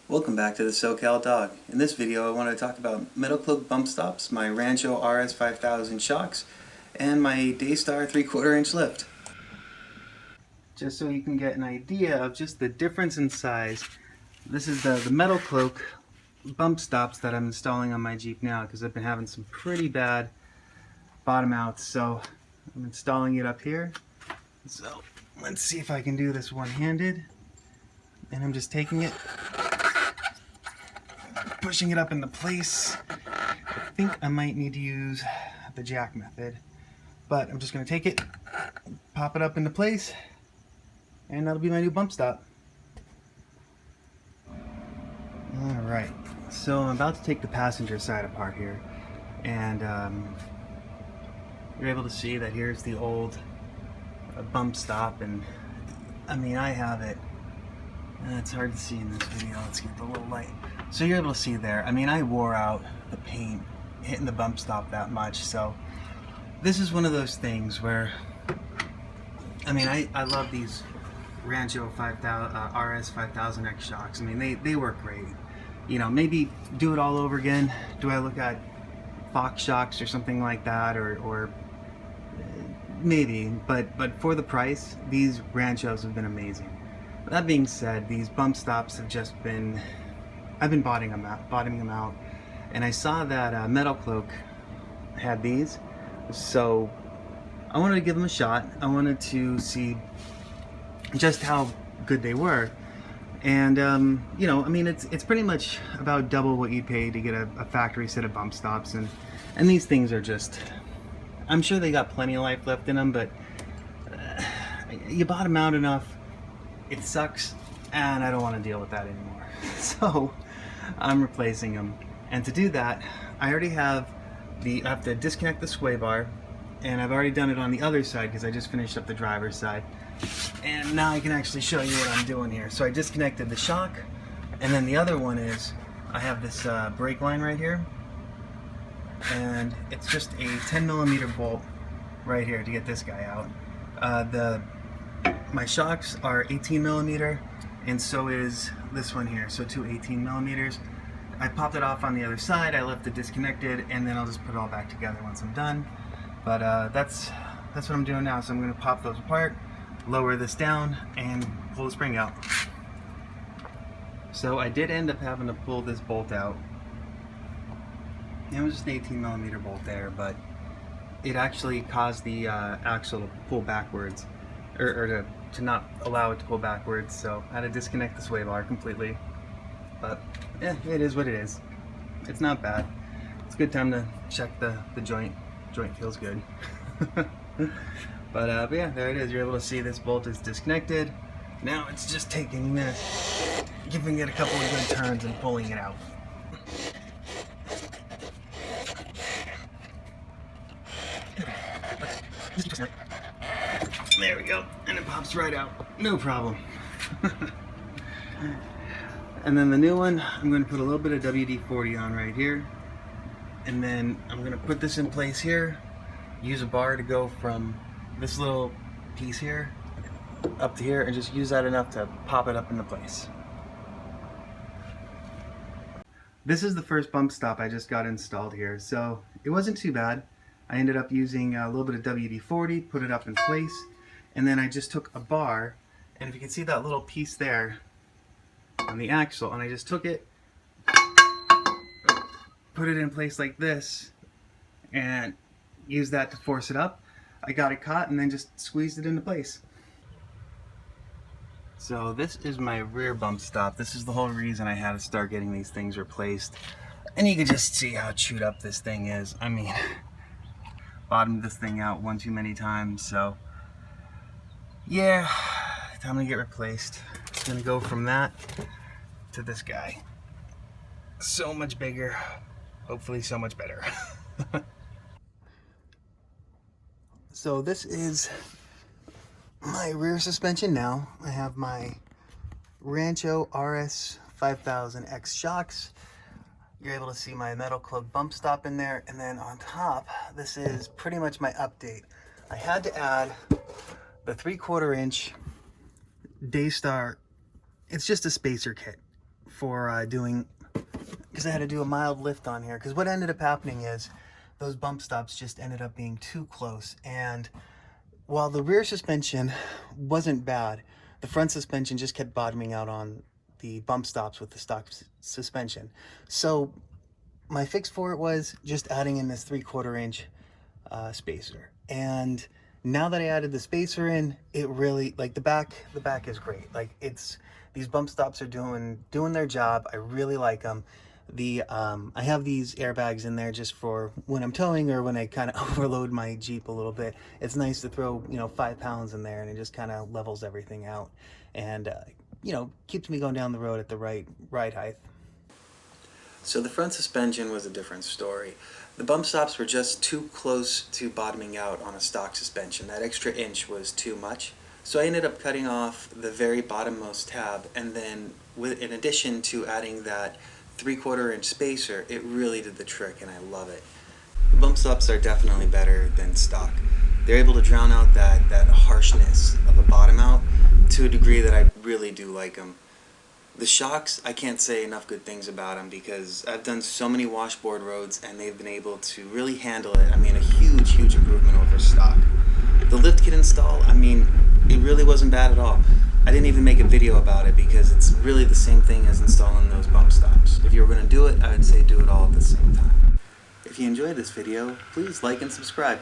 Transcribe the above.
Welcome back to the SoCal Dog. In this video I want to talk about Metalcloak bump stops, my Rancho RS 5000 shocks, and my Daystar 3/4 inch lift. Just so you can get an idea of just the difference in size, this is the Metalcloak bump stops that I'm installing on my Jeep now because I've been having some pretty bad bottom outs. So I'm installing it up here. So let's see if I can do this one-handed. And I'm just taking it, pushing it up into place. I think I might need to use the jack method, but I'm just going to take it, pop it up into place, and that'll be my new bump stop. Alright, so I'm about to take the passenger side apart here, and you're able to see that here's the old bump stop, and I mean, I have it. It's hard to see in this video. Let's get the little light. So you're able to see there. I mean, I wore out the paint hitting the bump stop that much. So this is one of those things where, I mean, I love these Rancho 5000 RS 5000X shocks. I mean, they work great. You know, maybe do it all over again. Do I look at Fox shocks or something like that, or maybe? But for the price, these Ranchos have been amazing. That being said, these bump stops have just been, I've been bottoming them out, and I saw that Metalcloak had these, so I wanted to give them a shot. I wanted to see just how good they were, and you know, I mean, it's pretty much about double what you'd pay to get a factory set of bump stops, and these things are just, I'm sure they got plenty of life left in them, but you bottom out enough, it sucks, and I don't want to deal with that anymore. So I'm replacing them, and to do that, I already have I have to disconnect the sway bar, and I've already done it on the other side because I just finished up the driver's side, and now I can actually show you what I'm doing here. So I disconnected the shock, and then the other one is I have this brake line right here, and it's just a 10mm bolt right here to get this guy out. My shocks are 18mm, and so is this one here, so two 18mm. I popped it off on the other side, I left it disconnected, and then I'll just put it all back together once I'm done. But that's what I'm doing now. So I'm going to pop those apart, lower this down, and pull the spring out. So I did end up having to pull this bolt out. It was just an 18mm bolt there, but it actually caused the axle to pull backwards, or to not allow it to pull backwards, so I had to disconnect the sway bar completely. But yeah, it is what it is. It's not bad. It's a good time to check the joint. Joint feels good. But yeah, there it is. You're able to see this bolt is disconnected. Now it's just taking this, giving it a couple of good turns and pulling it out. There we go, and it pops right out, no problem. And then the new one, I'm going to put a little bit of WD-40 on right here, and then I'm going to put this in place here, use a bar to go from this little piece here up to here, and just use that enough to pop it up into place. This is the first bump stop I just got installed here, so it wasn't too bad. I ended up using a little bit of WD-40, put it up in place, and then I just took a bar, and if you can see that little piece there on the axle, and I just took it, put it in place like this, and used that to force it up. I got it caught and then just squeezed it into place. So this is my rear bump stop. This is the whole reason I had to start getting these things replaced. And you can just see how chewed up this thing is. I mean, bottomed this thing out one too many times, so yeah, time to get replaced. It's gonna go from that to this guy. So much bigger, hopefully so much better. So this is my rear suspension now. I have my Rancho RS 5000X shocks. You're able to see my Metalcloak bump stop in there, and then on top, this is pretty much my update. I had to add the 3/4 inch Daystar. It's just a spacer kit for doing, because I had to do a mild lift on here, because what ended up happening is those bump stops just ended up being too close. And while the rear suspension wasn't bad, the front suspension just kept bottoming out on the bump stops with the stock suspension. So my fix for it was just adding in this 3/4 inch spacer. And now that I added the spacer in, it really, like, the back is great. Like, these bump stops are doing their job. I really like them. I have these airbags in there just for when I'm towing or when I kind of overload my Jeep a little bit. It's nice to throw, 5 pounds in there, and it just kind of levels everything out, and keeps me going down the road at the right ride height. So the front suspension was a different story. The bump stops were just too close to bottoming out on a stock suspension. That extra inch was too much. So I ended up cutting off the very bottommost tab, and then in addition to adding that 3/4 inch spacer, it really did the trick, and I love it. The bump stops are definitely better than stock. They're able to drown out that harshness of a bottom out to a degree that I really do like them. The shocks, I can't say enough good things about them, because I've done so many washboard roads and they've been able to really handle it. I mean, a huge improvement over stock. The lift kit install, I mean, it really wasn't bad at all. I didn't even make a video about it because it's really the same thing as installing those bump stops. If you were going to do it, I would say do it all at the same time. If you enjoyed this video, please like and subscribe.